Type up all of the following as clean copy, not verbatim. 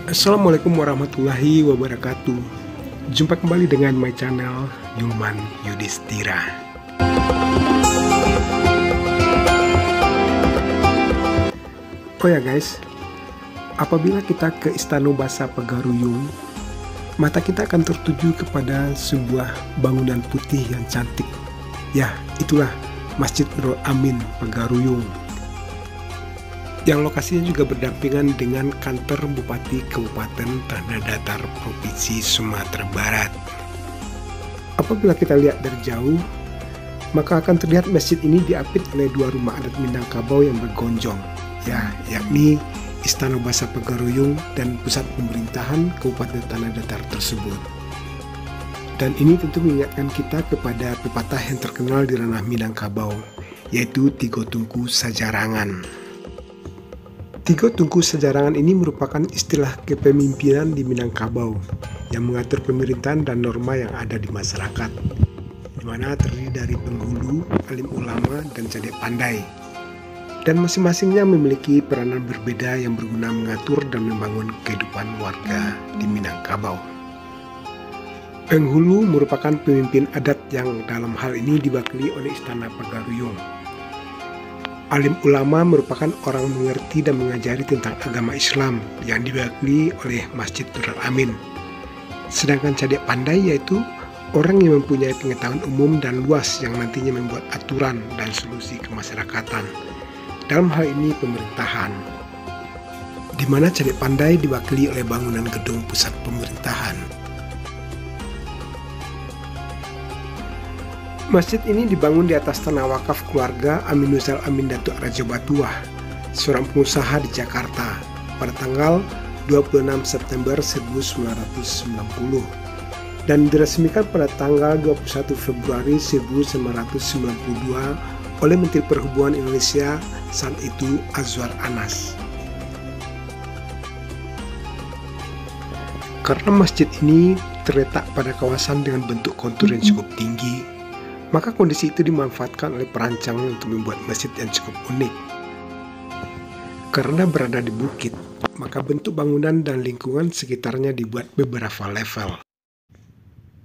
Assalamualaikum warahmatullahi wabarakatuh. Jumpa kembali dengan my channel Yulman Yudhistira. Oh ya guys, apabila kita ke Istana Basa Pagaruyung, mata kita akan tertuju kepada sebuah bangunan putih yang cantik. Ya, itulah Masjid Nurul Amin Pagaruyung, yang lokasinya juga berdampingan dengan kantor Bupati Kabupaten Tanah Datar Provinsi Sumatera Barat. Apabila kita lihat dari jauh, maka akan terlihat masjid ini diapit oleh dua rumah adat Minangkabau yang bergonjong, yakni Istana Basa Pagaruyung dan pusat pemerintahan Kabupaten Tanah Datar tersebut. Dan ini tentu mengingatkan kita kepada pepatah yang terkenal di ranah Minangkabau, yaitu Tigo Tungku Sajarangan. Tigo Tungku Sajarangan ini merupakan istilah kepemimpinan di Minangkabau yang mengatur pemerintahan dan norma yang ada di masyarakat, di mana terdiri dari penghulu, alim ulama, dan cadek pandai. Dan masing-masingnya memiliki peranan berbeda yang berguna mengatur dan membangun kehidupan warga di Minangkabau. Penghulu merupakan pemimpin adat yang dalam hal ini diwakili oleh Istana Pagaruyung. Alim ulama merupakan orang mengerti dan mengajari tentang agama Islam yang diwakili oleh Masjid Nurul Amin. Sedangkan cadek pandai yaitu orang yang mempunyai pengetahuan umum dan luas yang nantinya membuat aturan dan solusi kemasyarakatan. Dalam hal ini pemerintahan, di mana cadek pandai diwakili oleh bangunan gedung pusat pemerintahan. Masjid ini dibangun di atas tanah wakaf keluarga Aminuzzal Amin Datuk Raja Batuah, seorang pengusaha di Jakarta, pada tanggal 26 September 1990 dan diresmikan pada tanggal 21 Februari 1992 oleh Menteri Perhubungan Indonesia saat itu Azwar Anas. Karena masjid ini terletak pada kawasan dengan bentuk kontur yang cukup tinggi, maka kondisi itu dimanfaatkan oleh perancang untuk membuat masjid yang cukup unik. Karena berada di bukit, maka bentuk bangunan dan lingkungan sekitarnya dibuat beberapa level.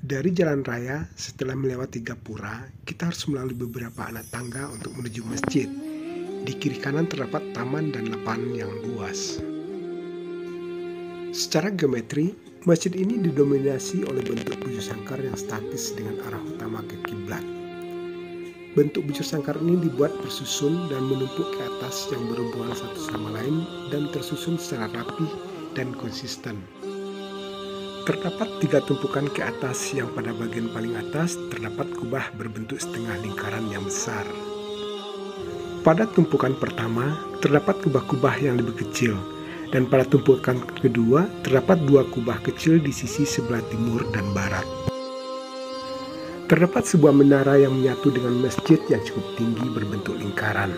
Dari jalan raya, setelah melewati gapura, kita harus melalui beberapa anak tangga untuk menuju masjid. Di kiri kanan terdapat taman dan lapangan yang luas. Secara geometri, masjid ini didominasi oleh bentuk bujur sangkar yang statis dengan arah utama ke kiblat. Bentuk bujur sangkar ini dibuat bersusun dan menumpuk ke atas yang berhubungan satu sama lain dan tersusun secara rapi dan konsisten. Terdapat 3 tumpukan ke atas yang pada bagian paling atas terdapat kubah berbentuk setengah lingkaran yang besar. Pada tumpukan pertama terdapat kubah-kubah yang lebih kecil, dan pada tumpukan kedua terdapat 2 kubah kecil di sisi sebelah timur dan barat. Terdapat sebuah menara yang menyatu dengan masjid yang cukup tinggi berbentuk lingkaran.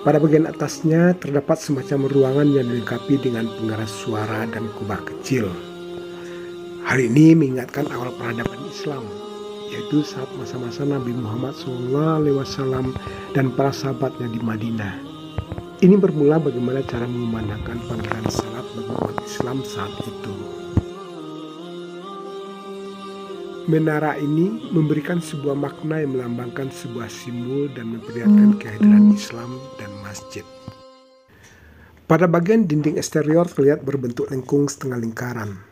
Pada bagian atasnya terdapat semacam ruangan yang dilengkapi dengan pengeras suara dan kubah kecil. Hal ini mengingatkan awal peradaban Islam, yaitu saat masa-masa Nabi Muhammad SAW dan para sahabatnya di Madinah. Ini bermula bagaimana cara mengumandangkan panggilan salat bagi umat Islam saat itu. Menara ini memberikan sebuah makna yang melambangkan sebuah simbol dan memperlihatkan kehadiran Islam dan masjid. Pada bagian dinding eksterior terlihat berbentuk lengkung setengah lingkaran.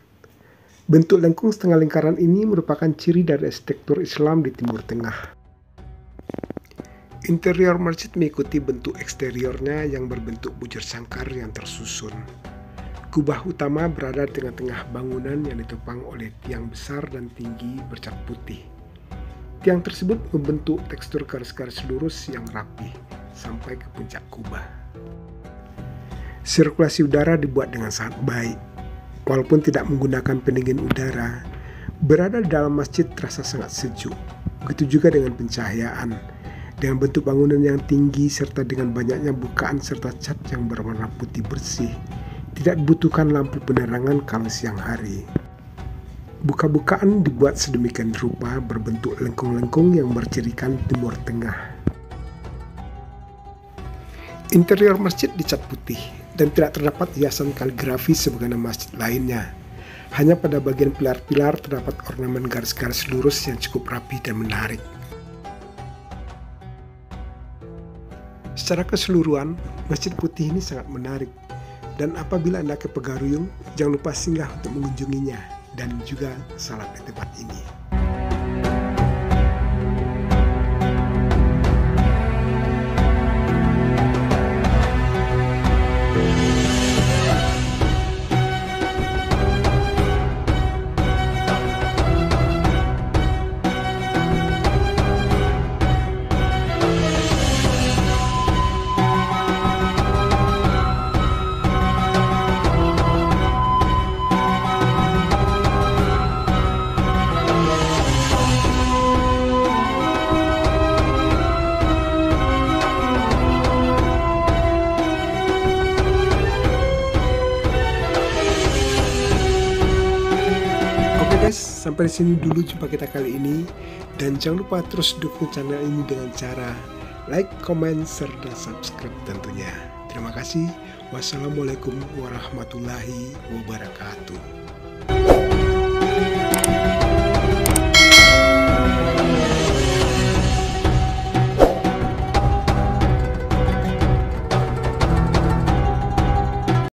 Bentuk lengkung setengah lingkaran ini merupakan ciri dari arsitektur Islam di Timur Tengah. Interior masjid mengikuti bentuk eksteriornya yang berbentuk bujur sangkar yang tersusun. Kubah utama berada di tengah-tengah bangunan yang ditopang oleh tiang besar dan tinggi bercat putih. Tiang tersebut membentuk tekstur garis-garis lurus yang rapi sampai ke puncak kubah. Sirkulasi udara dibuat dengan sangat baik. Walaupun tidak menggunakan pendingin udara, berada di dalam masjid terasa sangat sejuk. Begitu juga dengan pencahayaan. Dengan bentuk bangunan yang tinggi serta dengan banyaknya bukaan serta cat yang berwarna putih bersih, Tidak dibutuhkan lampu penerangan kalau siang hari. Buka-bukaan dibuat sedemikian rupa berbentuk lengkung-lengkung yang bercirikan Timur Tengah. Interior masjid dicat putih dan tidak terdapat hiasan kaligrafi sebagaimana masjid lainnya. Hanya pada bagian pilar-pilar terdapat ornamen garis-garis lurus yang cukup rapi dan menarik. Secara keseluruhan, Masjid Putih ini sangat menarik. Dan apabila Anda ke Pegaruyung, jangan lupa singgah untuk mengunjunginya dan juga salat di tempat ini. Guys, sampai di sini dulu jumpa kita kali ini, dan jangan lupa terus dukung channel ini dengan cara like, comment, share, dan subscribe tentunya. Terima kasih. Wassalamualaikum warahmatullahi wabarakatuh.